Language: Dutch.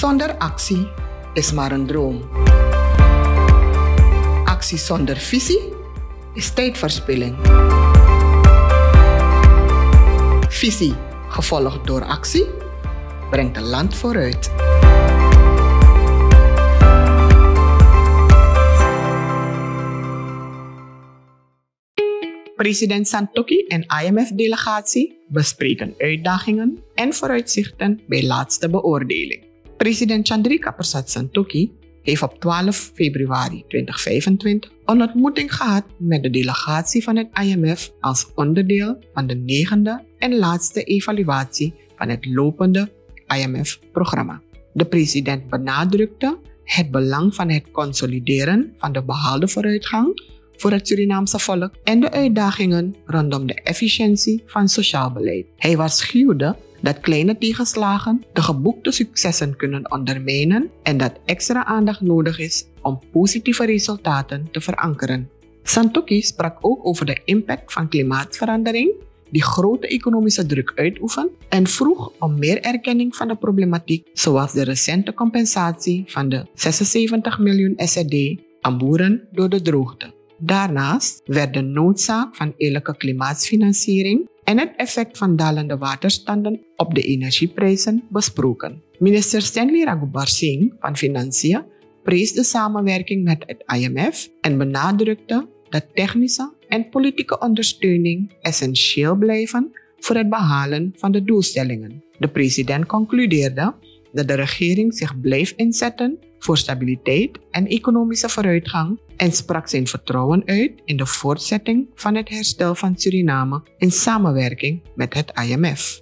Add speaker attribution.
Speaker 1: Zonder actie is maar een droom. Actie zonder visie is tijdverspilling. Visie gevolgd door actie brengt een land vooruit. President Santokhi en IMF-delegatie bespreken uitdagingen en vooruitzichten bij laatste beoordeling. President Chandrika Prasad Santokhi heeft op 12 februari 2025 een ontmoeting gehad met de delegatie van het IMF als onderdeel van de 9e en laatste evaluatie van het lopende IMF-programma. De president benadrukte het belang van het consolideren van de behaalde vooruitgang voor het Surinaamse volk en de uitdagingen rondom de efficiëntie van sociaal beleid. Hij waarschuwde dat kleine tegenslagen de geboekte successen kunnen ondermijnen en dat extra aandacht nodig is om positieve resultaten te verankeren. Santokhi sprak ook over de impact van klimaatverandering, die grote economische druk uitoefent, en vroeg om meer erkenning van de problematiek, zoals de recente compensatie van de 76 miljoen SRD aan boeren door de droogte. Daarnaast werd de noodzaak van eerlijke klimaatsfinanciering en het effect van dalende waterstanden op de energieprijzen besproken. Minister Stanley Raghubar Singh van Financiën prees de samenwerking met het IMF en benadrukte dat technische en politieke ondersteuning essentieel blijven voor het behalen van de doelstellingen. De president concludeerde dat de regering zich blijft inzetten voor stabiliteit en economische vooruitgang en sprak zijn vertrouwen uit in de voortzetting van het herstel van Suriname in samenwerking met het IMF.